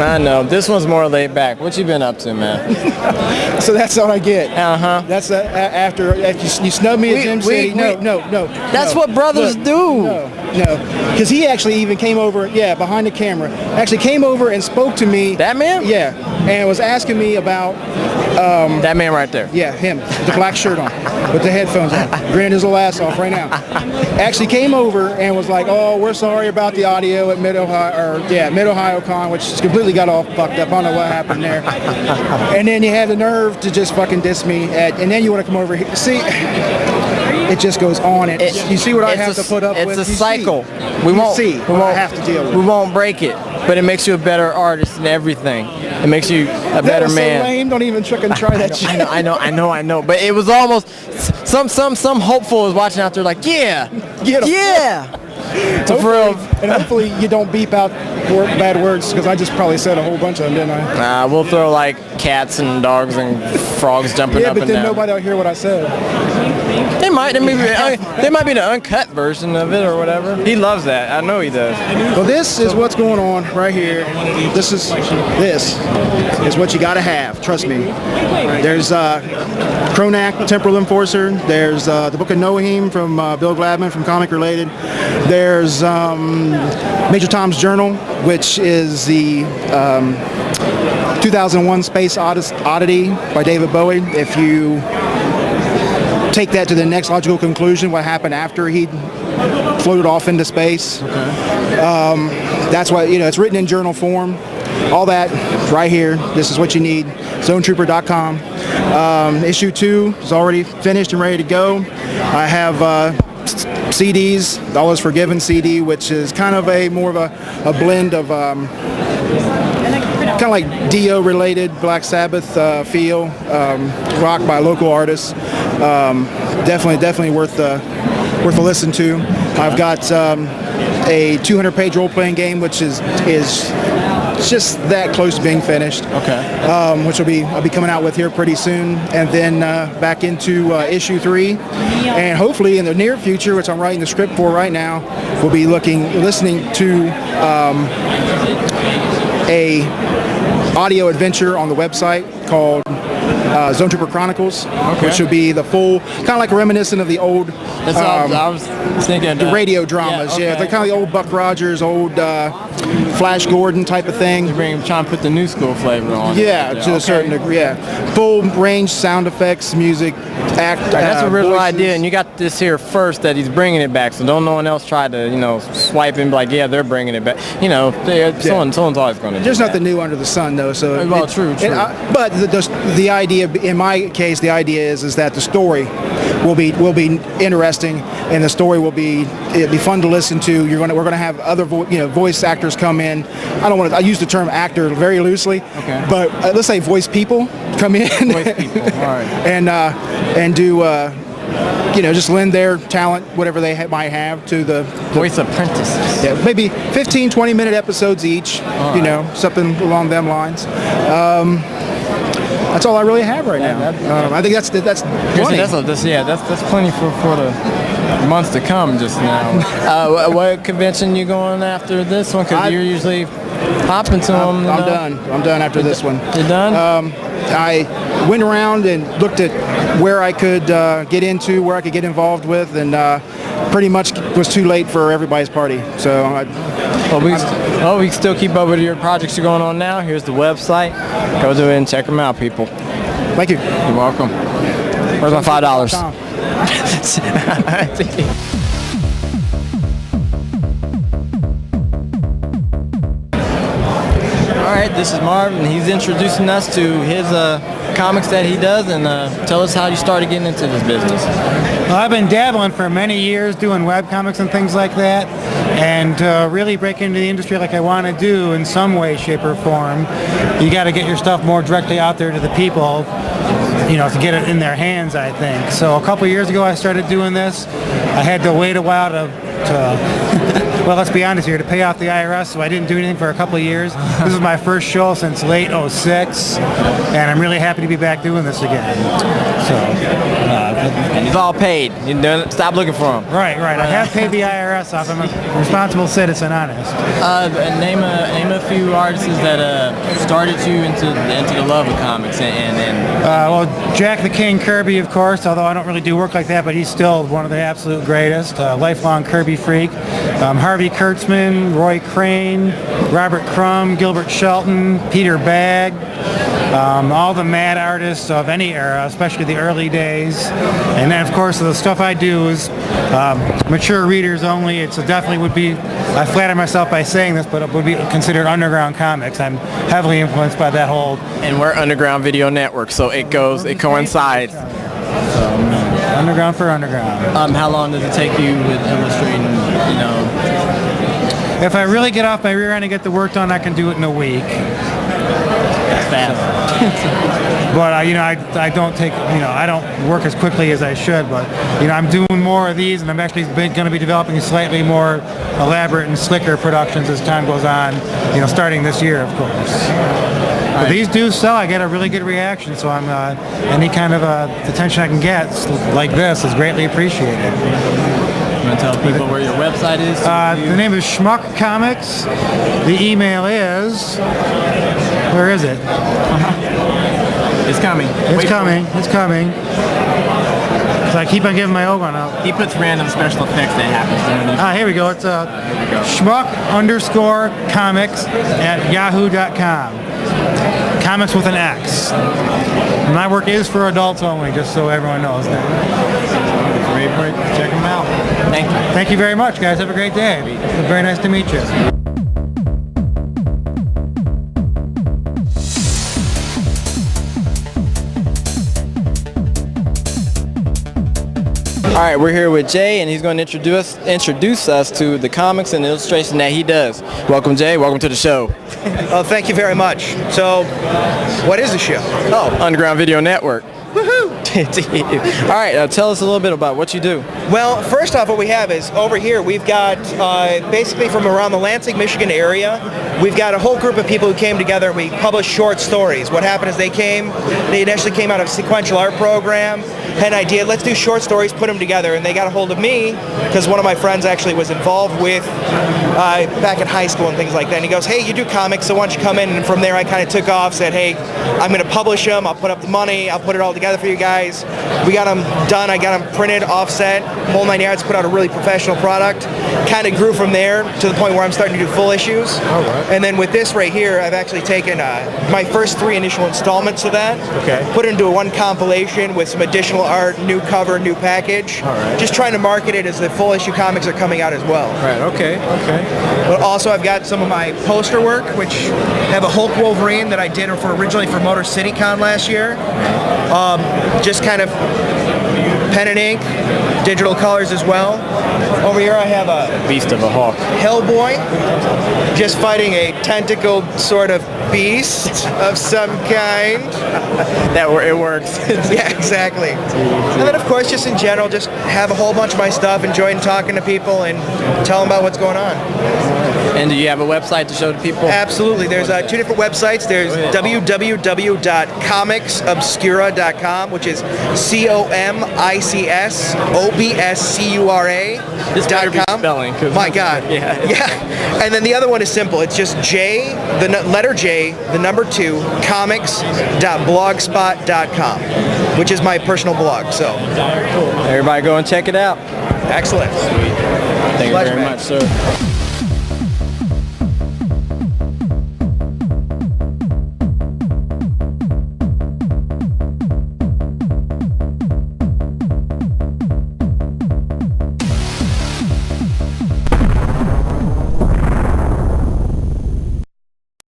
I know. This one's more laid back. What you been up to, man? So that's all I get. Uh-huh. That's after you snub me at Jim City. No. That's what brothers do. No. Because he actually even came over, behind the camera. Actually came over and spoke to me. That man? Yeah. And was asking me about... that man right there. Yeah, him. With the black shirt on. With the headphones on. Grinning his little ass off right now. Actually came over and was like, oh, we're sorry about the audio at Mid-Ohio Con, which completely got all fucked up. I don't know what happened there. And then you had the nerve to just fucking diss me. And then you want to come over here. See... It just goes on. You see what I have to put up with? It's a cycle. We won't have to deal with. We won't break it, but it makes you a better artist and everything. It makes you a better man. So lame. Don't even try that shit. I know. But it was almost some hopeful was watching out there like, yeah. So for real. And hopefully you don't beep out bad words because I just probably said a whole bunch of them, didn't I? We'll throw like cats and dogs and frogs jumping up and down. Yeah, but then nobody will hear what I said. They might. They might be the uncut version of it or whatever. He loves that. I know he does. Well, this is what's going on right here. This is what you got to have. Trust me. There's Cronak, Temporal Enforcer. There's the Book of Nohim from Bill Gladman from Comic Related. There's Major Tom's Journal, which is the 2001 Space Oddity by David Bowie. If you take that to the next logical conclusion, what happened after he floated off into space. Okay. That's why, it's written in journal form. All that right here. This is what you need. ZoneTrooper.com. Issue 2 is already finished and ready to go. I have CDs, All Is Forgiven CD, which is kind of more of a blend of kind of like Dio related Black Sabbath feel, rock by local artists. Definitely worth a listen to. I've got a 200-page role-playing game, which is just that close to being finished. Okay. Which I'll be coming out with here pretty soon, and then back into issue 3, and hopefully in the near future, which I'm writing the script for right now, we'll be listening to a audio adventure on the website called Zone Trooper Chronicles, which will be the full, kind of like reminiscent of the old I was thinking the radio dramas. They're kind of the old Buck Rogers, old Flash Gordon type of thing. Trying to put the new school flavor on. Yeah, to a certain degree. Yeah, full range sound effects, music, that's a real voices. idea, and you got this here first that he's bringing it back. So don't no one else try to swipe and be like, yeah, they're bringing it back. Someone's always going to. There's nothing new under the sun, though. So true. But the idea, in my case, the idea is that the story will be interesting, and the story will be fun to listen to. We're going to have other voice actors come in. I use the term actor very loosely, but let's say voice people come in. Voice people, all right. And do just lend their talent, whatever they might have, to the voice apprentices. Yeah, maybe 15, 20-minute episodes each. Something along them lines. That's all I really have right now. I think that's plenty. That's plenty for the months to come. Just now. What convention you going after this one? Because you're usually hopping to them. I'm done after this one. You're done? I went around and looked at where I could get into, where I could get involved with, and pretty much was too late for everybody's party. So we can still keep up with your projects you're going on now. Here's the website. Go to it and check them out, people. Thank you. You're welcome. Where's my $5? All right, this is Marvin. He's introducing us to his comics that he does, and tell us how you started getting into this business. Well, I've been dabbling for many years doing webcomics and things like that, and really break into the industry like I want to do in some way, shape, or form. You got to get your stuff more directly out there to the people, to get it in their hands, I think. So a couple years ago I started doing this. I had to wait a while to well, let's be honest here, to pay off the IRS, so I didn't do anything for a couple of years. This is my first show since late '06, and I'm really happy to be back doing this again. So And he's all paid. You don't stop looking for him. Right. I have paid the IRS off. I'm a responsible citizen, honest. Name a few artists that started you into the love of comics Well, Jack the King Kirby, of course, although I don't really do work like that, but he's still one of the absolute greatest. Lifelong Kirby freak. Harvey Kurtzman, Roy Crane, Robert Crumb, Gilbert Shelton, Peter Bagg. All the mad artists of any era, especially the early days. And then, of course, the stuff I do is mature readers only. It definitely would be, I flatter myself by saying this, but it would be considered underground comics. I'm heavily influenced by that whole... And we're Underground Video Network, so it coincides. Underground for underground. How long does it take you with illustrating, If I really get off my rear end and get the work done, I can do it in a week. Fast. But I don't take, I don't work as quickly as I should. But I'm doing more of these, and I'm actually going to be developing slightly more elaborate and slicker productions as time goes on. Starting this year, of course. But these do sell. I get a really good reaction, so I'm any kind of attention I can get like this is greatly appreciated. You want to tell people where your website is? The name is Shmuck Comics. The email is... Where is it? It's coming. It's coming. So I keep on giving my old one out. He puts random special effects that happens. Here we go. It's Shmuck_comics@yahoo.com. Comics with an X. My work is for adults only, just so everyone knows that. Check them out. Thank you. Thank you very much, guys. Have a great day. It's very nice to meet you. All right, we're here with Jay, and he's going to introduce us to the comics and illustration that he does. Welcome, Jay. Welcome to the show. Oh, thank you very much. So, what is the show? Oh, Underground Video Network. Woohoo! All right, tell us a little bit about what you do. Well, first off, what we have is over here, we've got basically from around the Lansing, Michigan area, we've got a whole group of people who came together and we published short stories. What happened is they initially came out of a sequential art program, had an idea, let's do short stories, put them together, and they got a hold of me because one of my friends actually was involved with back in high school and things like that. And he goes, hey, you do comics, so why don't you come in? And from there I kind of took off, said, hey, I'm going to publish them, I'll put up the money, I'll put it all together for you guys. We got them done, I got them printed, offset, whole 9 yards, put out a really professional product. Kind of grew from there to the point where I'm starting to do full issues. All right. And then with this right here, I've actually taken my first 3 initial installments of that, put it into one compilation with some additional art, new cover, new package. All right. Just trying to market it as the full issue comics are coming out as well. Right, okay. But also I've got some of my poster work, which have a Hulk Wolverine that I did originally for Motor City Con last year. Just kind of pen and ink, digital colors as well. Over here I have a Beast of a Hawk. Hellboy, just fighting a tentacled sort of beast of some kind. It works. Yeah, exactly. And then of course, just in general, just have a whole bunch of my stuff, enjoying talking to people and tell them about what's going on. And do you have a website to show to people? Absolutely. There's 2 different websites. There's www.comicsobscura.com, which is COMICSOBSCURA. This better be spelling. My God. Yeah. And then the other one is simple. It's just J, the letter J, the number 2, comics.blogspot.com, which is my personal blog. So everybody go and check it out. Excellent. Thank you very much, sir.